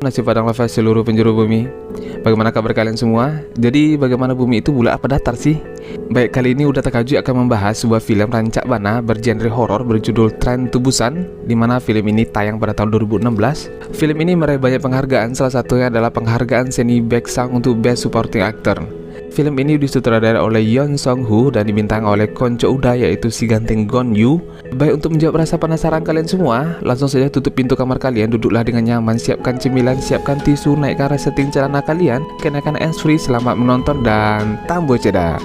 Nasi Padang Lava seluruh penjuru bumi. Bagaimana kabar kalian semua? Jadi bagaimana bumi itu bulat apa datar sih? Baik, kali ini Udah Takaju akan membahas sebuah film rancak bana bergenre horor berjudul Train to Busan, di mana film ini tayang pada tahun 2016. Film ini meraih banyak penghargaan, salah satunya adalah penghargaan Seni Baeksang untuk Best Supporting Actor. Film ini disutradarai oleh Yeon Sung-ho dan dibintangi oleh Kwon Cho-uda, yaitu si ganteng Gon Yu. Baik, untuk menjawab rasa penasaran kalian semua, langsung saja tutup pintu kamar kalian, duduklah dengan nyaman, siapkan cemilan, siapkan tisu, naikkan setting celana kalian, kenakan handsfree, selamat menonton dan tambo cedak.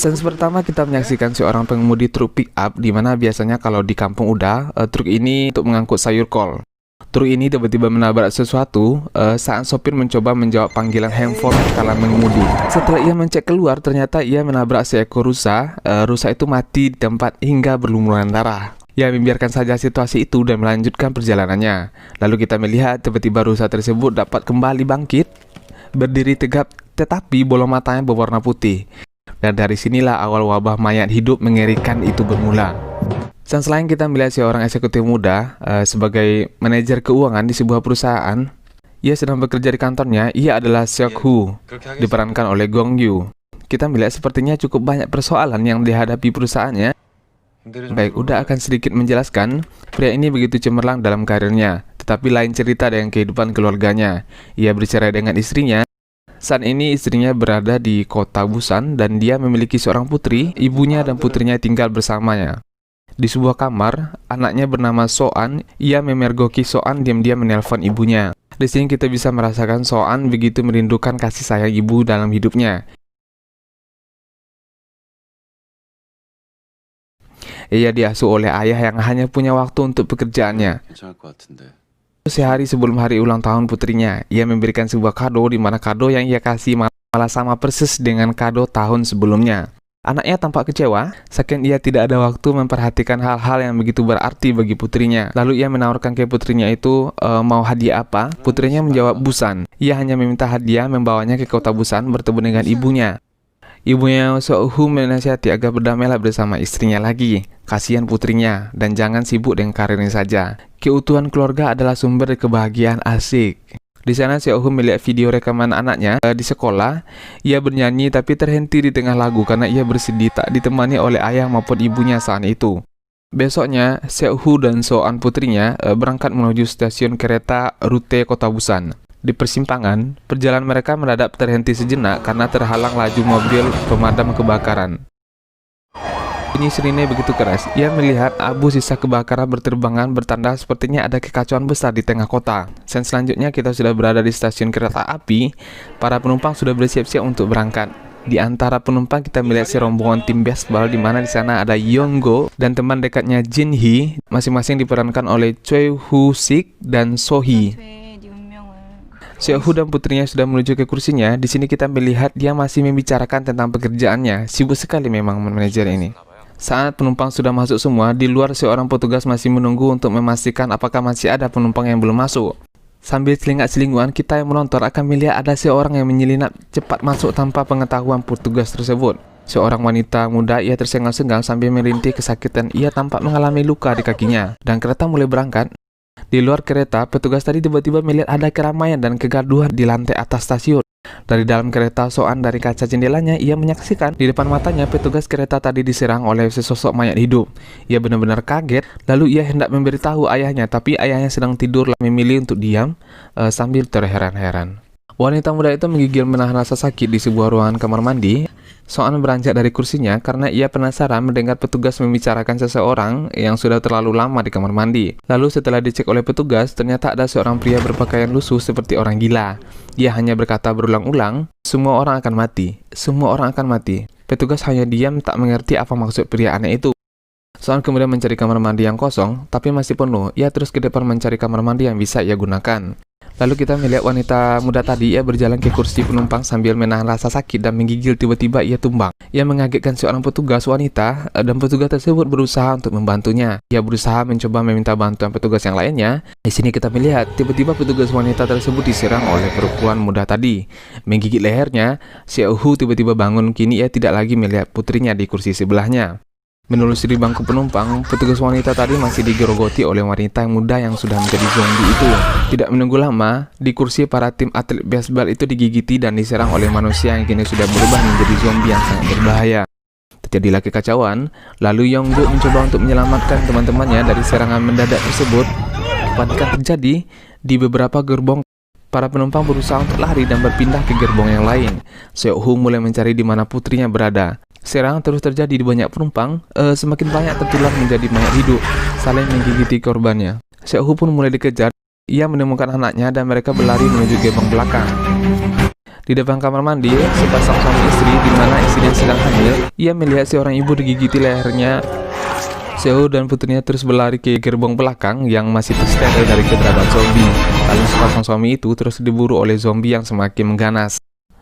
Sens pertama kita menyaksikan seorang pengemudi truk pick up, di mana biasanya kalau di kampung Uda, truk ini untuk mengangkut sayur kol. Truk ini tiba-tiba menabrak sesuatu saat sopir mencoba menjawab panggilan handphone kala mengemudi. Setelah ia mencek keluar, ternyata ia menabrak seekor rusa. Rusa itu mati di tempat hingga berlumuran darah. Ia membiarkan saja situasi itu dan melanjutkan perjalanannya. Lalu kita melihat tiba-tiba rusa tersebut dapat kembali bangkit, berdiri tegap, tetapi bola matanya berwarna putih. Dan dari sinilah awal wabah mayat hidup mengerikan itu bermula. Dan selain kita melihat seorang eksekutif muda sebagai manajer keuangan di sebuah perusahaan, ia sedang bekerja di kantornya. Ia adalah Seok-hu, diperankan oleh Gong Yu. Kita melihat sepertinya cukup banyak persoalan yang dihadapi perusahaannya. Baik, Uda akan sedikit menjelaskan. Pria ini begitu cemerlang dalam karirnya, tetapi lain cerita dengan kehidupan keluarganya. Ia bercerai dengan istrinya. Saat ini istrinya berada di kota Busan dan dia memiliki seorang putri. Ibunya dan putrinya tinggal bersamanya. Di sebuah kamar, anaknya bernama Soan. Ia memergoki Soan diam-diam menelpon ibunya. Di sini kita bisa merasakan Soan begitu merindukan kasih sayang ibu dalam hidupnya. Ia diasuh oleh ayah yang hanya punya waktu untuk pekerjaannya. Sehari sebelum hari ulang tahun putrinya, ia memberikan sebuah kado, di mana kado yang ia kasih malah sama persis dengan kado tahun sebelumnya. Anaknya tampak kecewa, saking ia tidak ada waktu memperhatikan hal-hal yang begitu berarti bagi putrinya. Lalu ia menawarkan ke putrinya itu mau hadiah apa. Putrinya menjawab Busan. Ia hanya meminta hadiah membawanya ke kota Busan bertemu dengan ibunya. Ibunya Seok-hu menasihati agar berdamailah bersama istrinya lagi. Kasihan putrinya, dan jangan sibuk dengan karirnya saja. Keutuhan keluarga adalah sumber kebahagiaan asik. Di sana Seok-hu melihat video rekaman anaknya di sekolah. Ia bernyanyi tapi terhenti di tengah lagu karena ia bersedih tak ditemani oleh ayah maupun ibunya saat itu. Besoknya, Seok-hu dan Soan putrinya berangkat menuju stasiun kereta rute kota Busan. Di persimpangan, perjalanan mereka mendadak terhenti sejenak karena terhalang laju mobil pemadam kebakaran. Bunyi sirine begitu keras. Ia melihat abu sisa kebakaran berterbangan, bertanda sepertinya ada kekacauan besar di tengah kota. Dan selanjutnya kita sudah berada di stasiun kereta api. Para penumpang sudah bersiap-siap untuk berangkat. Di antara penumpang kita melihat si rombongan tim baseball, di mana di sana ada Yonggo dan teman dekatnya Jin Hee, masing-masing diperankan oleh Choi Woo Sik dan So Hee. Seok-hu dan putrinya sudah menuju ke kursinya. Di sini kita melihat dia masih membicarakan tentang pekerjaannya. Sibuk sekali memang manajer ini. Saat penumpang sudah masuk semua, di luar seorang petugas masih menunggu untuk memastikan apakah masih ada penumpang yang belum masuk. Sambil selingat-selinguan, kita yang menonton akan melihat ada seorang yang menyelinap cepat masuk tanpa pengetahuan petugas tersebut. Seorang wanita muda, ia tersengal-sengal sambil merintih kesakitan. Ia tampak mengalami luka di kakinya. Dan kereta mulai berangkat. Di luar kereta, petugas tadi tiba-tiba melihat ada keramaian dan kegaduhan di lantai atas stasiun. Dari dalam kereta, Soan dari kaca jendelanya, ia menyaksikan di depan matanya petugas kereta tadi diserang oleh sesosok mayat hidup. Ia benar-benar kaget, lalu ia hendak memberitahu ayahnya, tapi ayahnya sedang tidur, memilih untuk diam sambil terheran-heran. Wanita muda itu menggigil menahan rasa sakit di sebuah ruangan kamar mandi. Soan beranjak dari kursinya karena ia penasaran mendengar petugas membicarakan seseorang yang sudah terlalu lama di kamar mandi. Lalu setelah dicek oleh petugas, ternyata ada seorang pria berpakaian lusuh seperti orang gila. Ia hanya berkata berulang-ulang, "Semua orang akan mati, semua orang akan mati." Petugas hanya diam tak mengerti apa maksud pria aneh itu. Soan kemudian mencari kamar mandi yang kosong, tapi masih penuh. Ia terus ke depan mencari kamar mandi yang bisa ia gunakan. Lalu kita melihat wanita muda tadi, ia berjalan ke kursi penumpang sambil menahan rasa sakit dan menggigil. Tiba-tiba ia tumbang. Ia mengagetkan seorang petugas wanita dan petugas tersebut berusaha untuk membantunya. Ia berusaha mencoba meminta bantuan petugas yang lainnya. Di sini kita melihat tiba-tiba petugas wanita tersebut diserang oleh perempuan muda tadi, menggigit lehernya. Seohu tiba-tiba bangun. Kini ia tidak lagi melihat putrinya di kursi sebelahnya. Menelusuri bangku penumpang, petugas wanita tadi masih digerogoti oleh wanita yang muda yang sudah menjadi zombie itu. Tidak menunggu lama, di kursi para tim atlet baseball itu digigiti dan diserang oleh manusia yang kini sudah berubah menjadi zombie yang sangat berbahaya. Terjadilah kekacauan, lalu Yongguk mencoba untuk menyelamatkan teman-temannya dari serangan mendadak tersebut. Kepanikan terjadi di beberapa gerbong. Para penumpang berusaha untuk lari dan berpindah ke gerbong yang lain. Seohu mulai mencari di mana putrinya berada. Serangan terus terjadi di banyak penumpang, semakin banyak tertular menjadi mayat hidup, saling menggigiti korbannya. Seohu pun mulai dikejar. Ia menemukan anaknya dan mereka berlari menuju gerbong belakang. Di depan kamar mandi, sepasang suami istri di mana istrinya sedang hamil, ia melihat seorang ibu digigiti lehernya. Seohu dan putrinya terus berlari ke gerbong belakang yang masih tersetel dari keberadaan zombie. Lalu sepasang suami itu terus diburu oleh zombie yang semakin mengganas.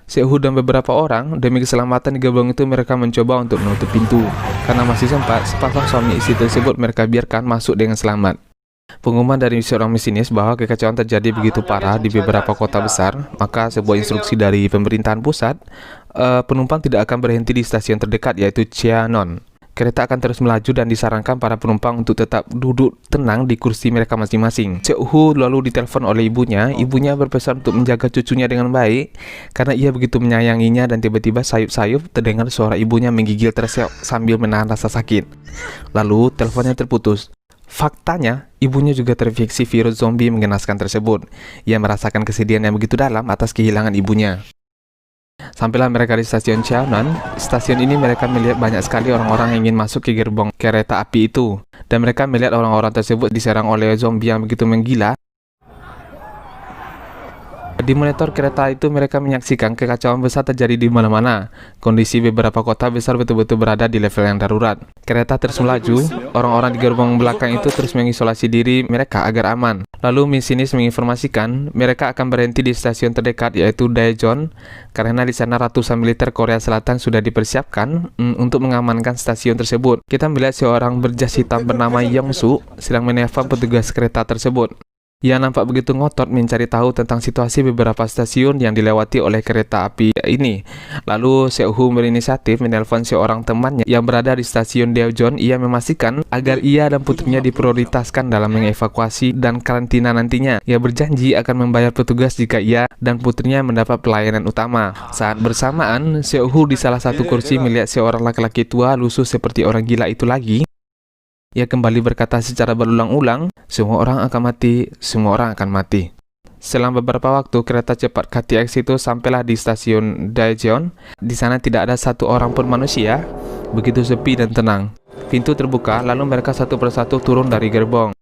Seohu dan beberapa orang, demi keselamatan di gerbong itu, mereka mencoba untuk menutup pintu. Karena masih sempat, sepasang suami istri tersebut mereka biarkan masuk dengan selamat. Pengumuman dari seorang masinis bahwa kekacauan terjadi begitu parah di beberapa kota besar, maka sebuah instruksi dari pemerintahan pusat, penumpang tidak akan berhenti di stasiun terdekat yaitu Cheonan. Kereta akan terus melaju dan disarankan para penumpang untuk tetap duduk tenang di kursi mereka masing-masing. Seohu lalu ditelepon oleh ibunya. Ibunya berpesan untuk menjaga cucunya dengan baik karena ia begitu menyayanginya, dan tiba-tiba sayup-sayup terdengar suara ibunya menggigil terseok sambil menahan rasa sakit. Lalu teleponnya terputus. Faktanya, ibunya juga terinfeksi virus zombie mengenaskan tersebut. Ia merasakan kesedihan yang begitu dalam atas kehilangan ibunya. Sampailah mereka di stasiun Cheonan. Stasiun ini mereka melihat banyak sekali orang-orang yang ingin masuk ke gerbong kereta api itu. Dan mereka melihat orang-orang tersebut diserang oleh zombie yang begitu menggila. Di monitor kereta itu mereka menyaksikan kekacauan besar terjadi di mana-mana. Kondisi beberapa kota besar betul-betul berada di level yang darurat. Kereta terus melaju. Orang-orang di gerbong belakang itu terus mengisolasi diri mereka agar aman. Lalu masinis menginformasikan mereka akan berhenti di stasiun terdekat yaitu Daejeon, karena di sana ratusan militer Korea Selatan sudah dipersiapkan untuk mengamankan stasiun tersebut. Kita melihat seorang berjas hitam bernama Yongsu sedang menelpon petugas kereta tersebut. Ia nampak begitu ngotot mencari tahu tentang situasi beberapa stasiun yang dilewati oleh kereta api ini. Lalu Seohu berinisiatif menelpon seorang temannya yang berada di stasiun Daejeon. Ia memastikan agar ia dan putrinya diprioritaskan dalam mengevakuasi dan karantina nantinya. Ia berjanji akan membayar petugas jika ia dan putrinya mendapat pelayanan utama. Saat bersamaan, Seohu di salah satu kursi melihat seorang laki-laki tua lusuh seperti orang gila itu lagi. Ia kembali berkata secara berulang-ulang, semua orang akan mati, semua orang akan mati. Selang beberapa waktu, kereta cepat KTX itu sampailah di stasiun Daejeon. Di sana tidak ada satu orang pun manusia, begitu sepi dan tenang. Pintu terbuka, lalu mereka satu persatu turun dari gerbong.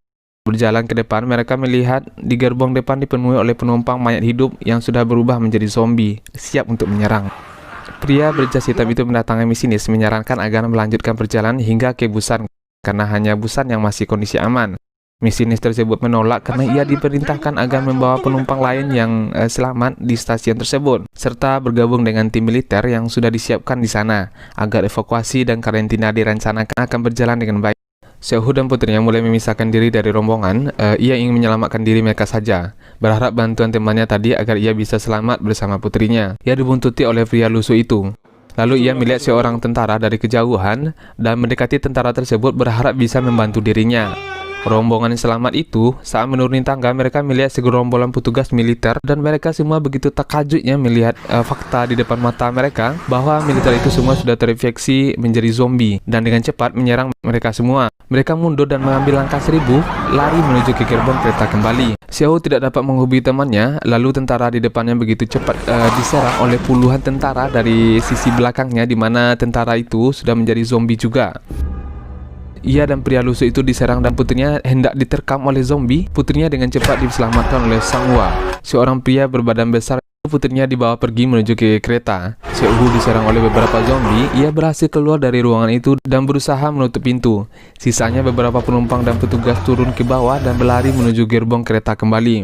Berjalan ke depan, mereka melihat di gerbong depan dipenuhi oleh penumpang mayat hidup yang sudah berubah menjadi zombie, siap untuk menyerang. Pria berjas hitam itu mendatangi masinis menyarankan agar melanjutkan perjalanan hingga ke Busan, karena hanya Busan yang masih kondisi aman. Masinis tersebut menolak karena ia diperintahkan agar membawa penumpang lain yang selamat di stasiun tersebut, serta bergabung dengan tim militer yang sudah disiapkan di sana, agar evakuasi dan karantina direncanakan akan berjalan dengan baik. Seohu dan putrinya mulai memisahkan diri dari rombongan. Ia ingin menyelamatkan diri mereka saja, berharap bantuan temannya tadi agar ia bisa selamat bersama putrinya. Ia dibuntuti oleh pria lusuh itu. Lalu ia melihat seorang tentara dari kejauhan dan mendekati tentara tersebut berharap bisa membantu dirinya. Rombongan yang selamat itu saat menuruni tangga mereka melihat segerombolan petugas militer dan mereka semua begitu takjubnya melihat fakta di depan mata mereka bahwa militer itu semua sudah terinfeksi menjadi zombie dan dengan cepat menyerang mereka semua. Mereka mundur dan mengambil langkah 1000 lari menuju ke gerbong kereta kembali. Xiao tidak dapat menghubungi temannya, lalu tentara di depannya begitu cepat diserang oleh puluhan tentara dari sisi belakangnya, di mana tentara itu sudah menjadi zombie juga. Ia dan pria lusuh itu diserang dan putrinya hendak diterkam oleh zombie. Putrinya dengan cepat diselamatkan oleh Sanghwa, seorang pria berbadan besar. Putrinya dibawa pergi menuju ke kereta. Seohu diserang oleh beberapa zombie. Ia berhasil keluar dari ruangan itu dan berusaha menutup pintu. Sisanya beberapa penumpang dan petugas turun ke bawah dan berlari menuju gerbong kereta kembali.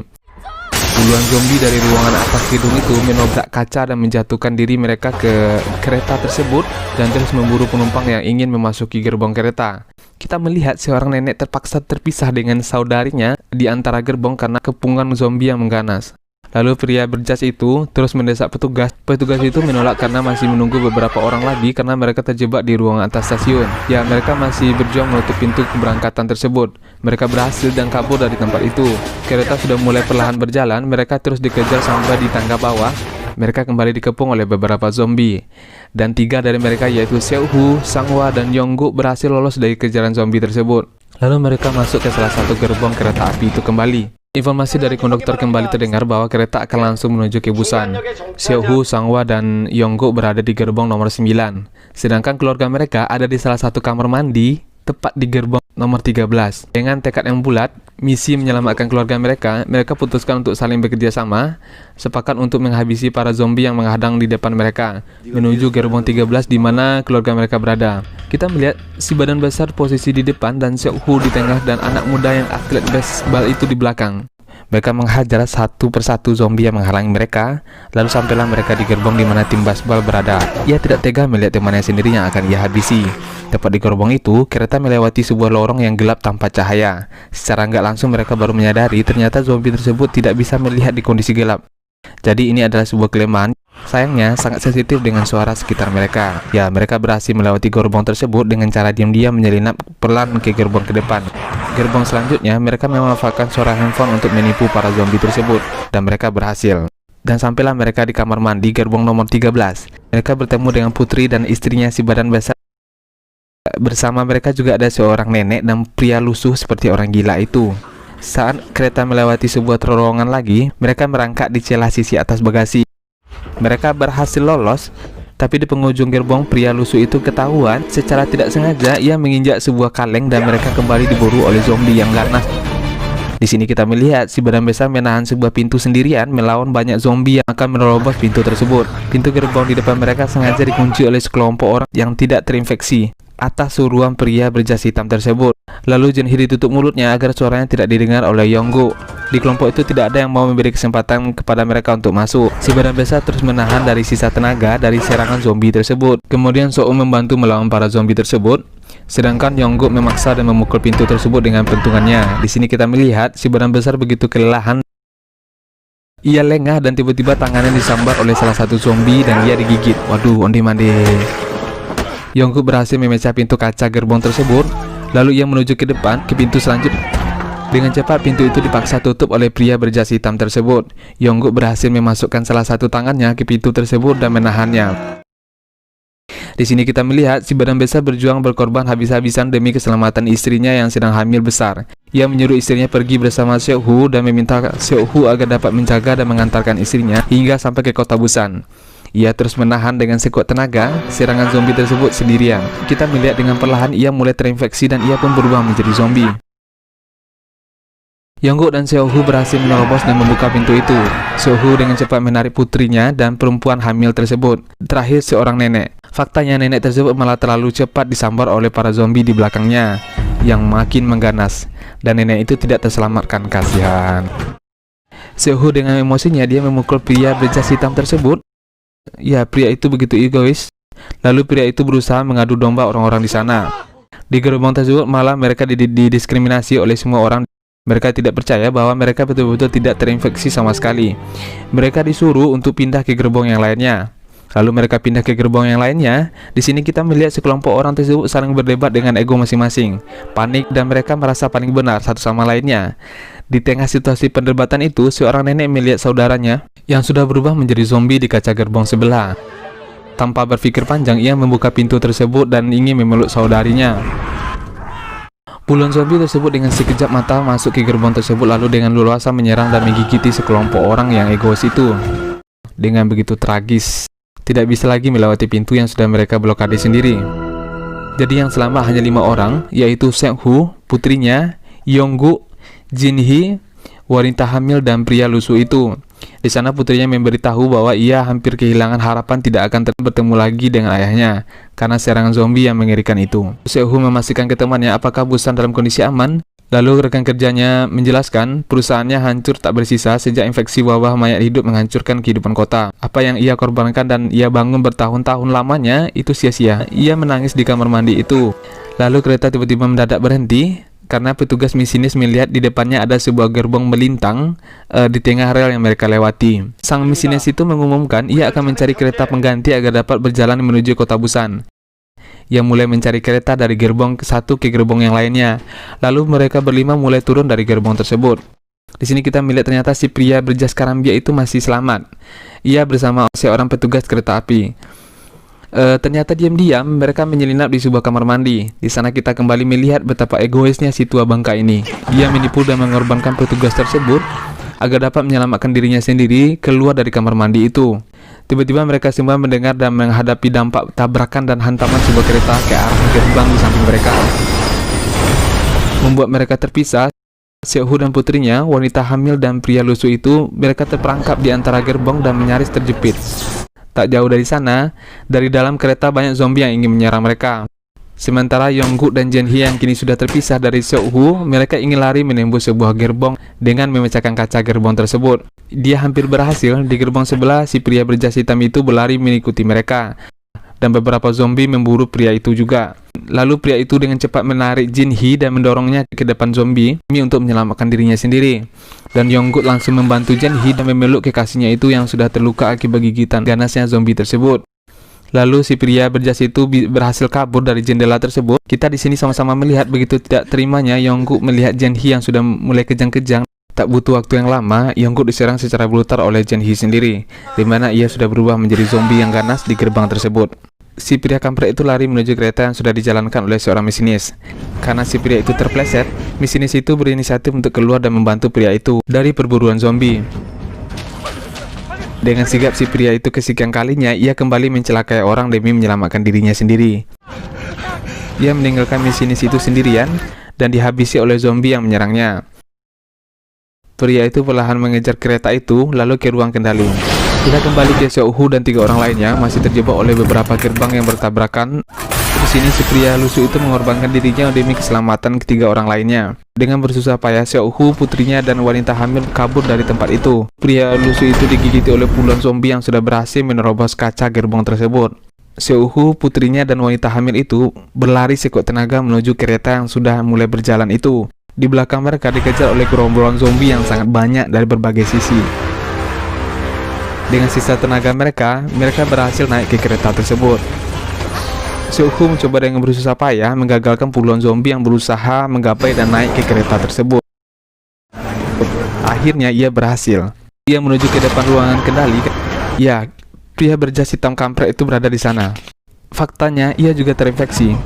Di Puluhan zombie dari ruangan atas gedung itu menobrak kaca dan menjatuhkan diri mereka ke kereta tersebut dan terus memburu penumpang yang ingin memasuki gerbong kereta. Kita melihat seorang nenek terpaksa terpisah dengan saudarinya di antara gerbong karena kepungan zombie yang mengganas. Lalu pria berjas itu terus mendesak petugas. Petugas itu menolak karena masih menunggu beberapa orang lagi karena mereka terjebak di ruangan atas stasiun. Ya, mereka masih berjuang menutup pintu keberangkatan tersebut. Mereka berhasil dan kabur dari tempat itu. Kereta sudah mulai perlahan berjalan, mereka terus dikejar sampai di tangga bawah. Mereka kembali dikepung oleh beberapa zombie. Dan 3 dari mereka yaitu Seok-Woo, Sang-hwa, dan Yong-guk berhasil lolos dari kejaran zombie tersebut. Lalu mereka masuk ke salah satu gerbong kereta api itu kembali. Informasi dari konduktor kembali terdengar bahwa kereta akan langsung menuju ke Busan. Seok-Woo, Sang-hwa, dan Yong-guk berada di gerbong nomor 9. Sedangkan keluarga mereka ada di salah satu kamar mandi, tepat di gerbong nomor 13. Dengan tekad yang bulat, misi menyelamatkan keluarga mereka putuskan untuk saling bekerja sama, sepakat untuk menghabisi para zombie yang menghadang di depan mereka, menuju gerbong 13 di mana keluarga mereka berada. Kita melihat si badan besar posisi di depan dan Seok-Woo di tengah dan anak muda yang atlet baseball itu di belakang. Mereka menghajar satu persatu zombie yang menghalangi mereka, lalu sampailah mereka di gerbong di mana tim baseball berada. Ia tidak tega melihat temannya sendiri yang akan ia habisi. Tepat di gerbong itu, kereta melewati sebuah lorong yang gelap tanpa cahaya. Secara nggak langsung mereka baru menyadari ternyata zombie tersebut tidak bisa melihat di kondisi gelap. Jadi ini adalah sebuah kelemahan. Sayangnya sangat sensitif dengan suara sekitar mereka. Ya, mereka berhasil melewati gerbong tersebut dengan cara diam-diam menyelinap pelan ke gerbong ke depan. Gerbong selanjutnya, mereka memanfaatkan suara handphone untuk menipu para zombie tersebut, dan mereka berhasil. Dan sampailah mereka di kamar mandi gerbong nomor 13. Mereka bertemu dengan putri dan istrinya si badan besar. Bersama mereka juga ada seorang nenek dan pria lusuh seperti orang gila itu. Saat kereta melewati sebuah terowongan lagi, mereka merangkak di celah sisi atas bagasi. Mereka berhasil lolos, tapi di penghujung gerbong pria lusuh itu ketahuan secara tidak sengaja ia menginjak sebuah kaleng dan mereka kembali diburu oleh zombie yang ganas. Di sini kita melihat si badan besar menahan sebuah pintu sendirian melawan banyak zombie yang akan menerobos pintu tersebut. Pintu gerbong di depan mereka sengaja dikunci oleh sekelompok orang yang tidak terinfeksi atas suruhan pria berjas hitam tersebut. Lalu Junhee ditutup mulutnya agar suaranya tidak didengar oleh Yong-guk. Di kelompok itu tidak ada yang mau memberi kesempatan kepada mereka untuk masuk. Si badan besar terus menahan dari sisa tenaga dari serangan zombie tersebut. Kemudian Seok-woo membantu melawan para zombie tersebut, sedangkan Yong-guk memaksa dan memukul pintu tersebut dengan pentungannya. Di sini kita melihat si badan besar begitu kelelahan. Ia lengah dan tiba-tiba tangannya disambar oleh salah satu zombie dan ia digigit. Waduh, onde-mande. Yong-guk berhasil memecah pintu kaca gerbong tersebut. Lalu ia menuju ke depan ke pintu selanjutnya. Dengan cepat pintu itu dipaksa tutup oleh pria berjas hitam tersebut. Yong-guk berhasil memasukkan salah satu tangannya ke pintu tersebut dan menahannya. Di sini kita melihat si badan besar berjuang berkorban habis-habisan demi keselamatan istrinya yang sedang hamil besar. Ia menyuruh istrinya pergi bersama Seok-woo dan meminta Seok-woo agar dapat menjaga dan mengantarkan istrinya hingga sampai ke kota Busan. Ia terus menahan dengan sekuat tenaga serangan zombie tersebut sendirian. Kita melihat dengan perlahan ia mulai terinfeksi dan ia pun berubah menjadi zombie. Yong-guk dan Seok-woo berhasil menerobos dan membuka pintu itu. Seok-woo dengan cepat menarik putrinya dan perempuan hamil tersebut. Terakhir seorang nenek. Faktanya nenek tersebut malah terlalu cepat disambar oleh para zombie di belakangnya yang makin mengganas. Dan nenek itu tidak terselamatkan, kasihan. Seok-woo dengan emosinya dia memukul pria berjas hitam tersebut. Ya, pria itu begitu egois. Lalu pria itu berusaha mengadu domba orang-orang di sana. Di gerbong tersebut malah mereka didiskriminasi oleh semua orang. Mereka tidak percaya bahwa mereka betul-betul tidak terinfeksi sama sekali. Mereka disuruh untuk pindah ke gerbong yang lainnya. Lalu mereka pindah ke gerbong yang lainnya. Di sini kita melihat sekelompok orang tersebut saling berdebat dengan ego masing-masing. Panik dan mereka merasa paling benar satu sama lainnya. Di tengah situasi perdebatan itu, seorang nenek melihat saudaranya yang sudah berubah menjadi zombie di kaca gerbong sebelah. Tanpa berpikir panjang, ia membuka pintu tersebut dan ingin memeluk saudarinya. Puluhan zombie tersebut dengan sekejap mata masuk ke gerbong tersebut lalu dengan leluasa menyerang dan menggigiti sekelompok orang yang egois itu. Dengan begitu tragis, tidak bisa lagi melewati pintu yang sudah mereka blokade sendiri. Jadi yang selamat hanya 5 orang, yaitu Seok-woo, putrinya, Yong-guk, Junhee, wanita hamil dan pria lusuh itu. Di sana putrinya memberitahu bahwa ia hampir kehilangan harapan tidak akan bertemu lagi dengan ayahnya karena serangan zombie yang mengerikan itu. Seok-woo memastikan ke temannya apakah Busan dalam kondisi aman. Lalu rekan kerjanya menjelaskan perusahaannya hancur tak bersisa sejak infeksi wabah mayat hidup menghancurkan kehidupan kota. Apa yang ia korbankan dan ia bangun bertahun-tahun lamanya itu sia-sia. Ia menangis di kamar mandi itu. Lalu kereta tiba-tiba mendadak berhenti karena petugas masinis melihat di depannya ada sebuah gerbong melintang di tengah rel yang mereka lewati. Sang masinis itu mengumumkan ia akan mencari kereta pengganti agar dapat berjalan menuju kota Busan. Ia mulai mencari kereta dari gerbong satu ke gerbong yang lainnya. Lalu mereka berlima mulai turun dari gerbong tersebut. Di sini kita melihat ternyata si pria berjas karambia itu masih selamat. Ia bersama seorang petugas kereta api. Ternyata diam-diam mereka menyelinap di sebuah kamar mandi. Di sana kita kembali melihat betapa egoisnya si tua bangka ini. Ia menipu dan mengorbankan petugas tersebut agar dapat menyelamatkan dirinya sendiri keluar dari kamar mandi itu. Tiba-tiba mereka semua mendengar dan menghadapi dampak tabrakan dan hantaman sebuah kereta ke arah gerbang di samping mereka. Membuat mereka terpisah. Seok-hu dan putrinya, wanita hamil dan pria lusuh itu, mereka terperangkap di antara gerbong dan nyaris terjepit. Tak jauh dari sana, dari dalam kereta banyak zombie yang ingin menyerang mereka. Sementara Yongguk dan Jenhee yang kini sudah terpisah dari Seok-hu, mereka ingin lari menembus sebuah gerbong dengan memecahkan kaca gerbong tersebut. Dia hampir berhasil. Di gerbong sebelah, si pria berjas hitam itu berlari mengikuti mereka. Dan beberapa zombie memburu pria itu juga. Lalu pria itu dengan cepat menarik Jenhee dan mendorongnya ke depan zombie untuk menyelamatkan dirinya sendiri. Dan Yongguk langsung membantu Jenhee dan memeluk kekasihnya itu yang sudah terluka akibat gigitan ganasnya zombie tersebut. Lalu si pria berjas itu berhasil kabur dari jendela tersebut. Kita di sini sama-sama melihat begitu tidak terimanya Yongguk melihat Jenhee yang sudah mulai kejang-kejang. Tak butuh waktu yang lama, Yongguk diserang secara brutal oleh Jenhee sendiri, di mana ia sudah berubah menjadi zombie yang ganas di gerbang tersebut. Si pria kampret itu lari menuju kereta yang sudah dijalankan oleh seorang masinis. Karena si pria itu terpleset, masinis itu berinisiatif untuk keluar dan membantu pria itu dari perburuan zombie. Dengan sigap si pria itu kesekian kalinya, ia kembali mencelakai orang demi menyelamatkan dirinya sendiri. Ia meninggalkan masinis itu sendirian dan dihabisi oleh zombie yang menyerangnya. Pria itu perlahan mengejar kereta itu lalu ke ruang kendali. Kita kembali ke Seok-hu dan 3 orang lainnya masih terjebak oleh beberapa gerbang yang bertabrakan. Di sini si pria lusuh itu mengorbankan dirinya demi keselamatan ketiga orang lainnya. Dengan bersusah payah, Seok-hu, putrinya, dan wanita hamil kabur dari tempat itu. Pria lusuh itu digigiti oleh puluhan zombie yang sudah berhasil menerobos kaca gerbong tersebut. Seok-hu, putrinya, dan wanita hamil itu berlari sekuat tenaga menuju kereta yang sudah mulai berjalan itu. Di belakang mereka dikejar oleh gerombolan zombie yang sangat banyak dari berbagai sisi. Dengan sisa tenaga mereka berhasil naik ke kereta tersebut. Seok-hu mencoba dengan bersusah payah menggagalkan puluhan zombie yang berusaha menggapai dan naik ke kereta tersebut. Akhirnya ia berhasil. Ia menuju ke depan ruangan kendali. Ya, pria berjas hitam kampret itu berada di sana. Faktanya, ia juga terinfeksi.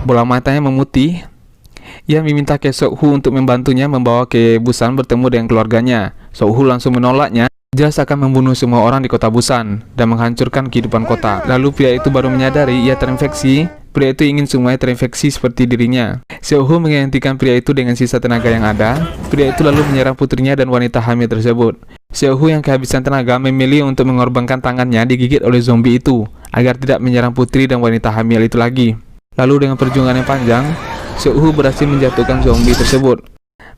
Bola matanya memutih. Ia meminta ke Seok-hu untuk membantunya membawa ke Busan bertemu dengan keluarganya. Seok-hu langsung menolaknya. Jelas akan membunuh semua orang di kota Busan dan menghancurkan kehidupan kota. Lalu pria itu baru menyadari ia terinfeksi. Pria itu ingin semuanya terinfeksi seperti dirinya. Seok-hu menghentikan pria itu dengan sisa tenaga yang ada. Pria itu lalu menyerang putrinya dan wanita hamil tersebut. Seok-hu yang kehabisan tenaga memilih untuk mengorbankan tangannya digigit oleh zombie itu agar tidak menyerang putri dan wanita hamil itu lagi. Lalu dengan perjuangan yang panjang, Seok-hu berhasil menjatuhkan zombie tersebut.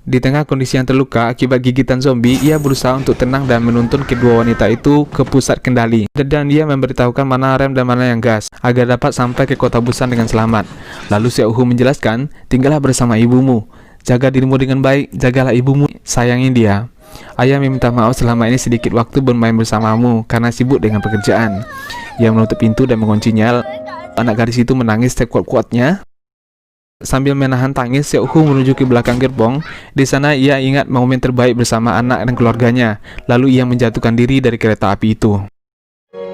Di tengah kondisi yang terluka akibat gigitan zombie, ia berusaha untuk tenang dan menuntun kedua wanita itu ke pusat kendali. Dan dia memberitahukan mana rem dan mana yang gas, agar dapat sampai ke kota Busan dengan selamat. Lalu Seok-hu menjelaskan, tinggallah bersama ibumu. Jaga dirimu dengan baik, jagalah ibumu, sayangi dia. Ayah meminta maaf selama ini sedikit waktu bermain bersamamu, karena sibuk dengan pekerjaan. Ia menutup pintu dan menguncinya. Anak gadis itu menangis sekuat-kuatnya. Sambil menahan tangis, Seok-hu menuju ke belakang gerbong. Di sana ia ingat momen terbaik bersama anak dan keluarganya. Lalu ia menjatuhkan diri dari kereta api itu.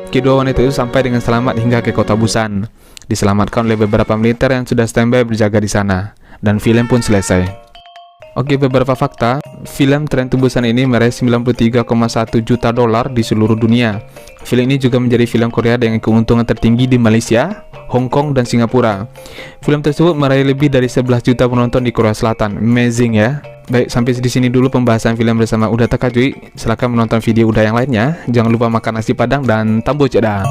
Kedua wanita itu sampai dengan selamat hingga ke kota Busan. Diselamatkan oleh beberapa militer yang sudah standby berjaga di sana. Dan film pun selesai. Oke, beberapa fakta. Film Train to Busan ini meraih 93,1 juta dolar di seluruh dunia. Film ini juga menjadi film Korea dengan keuntungan tertinggi di Malaysia, Hong Kong, dan Singapura. Film tersebut meraih lebih dari 11 juta penonton di Korea Selatan. Amazing ya. Baik, sampai di sini dulu pembahasan film bersama Uda Takajui. Silahkan menonton video Uda yang lainnya. Jangan lupa makan nasi padang dan tambo cedah.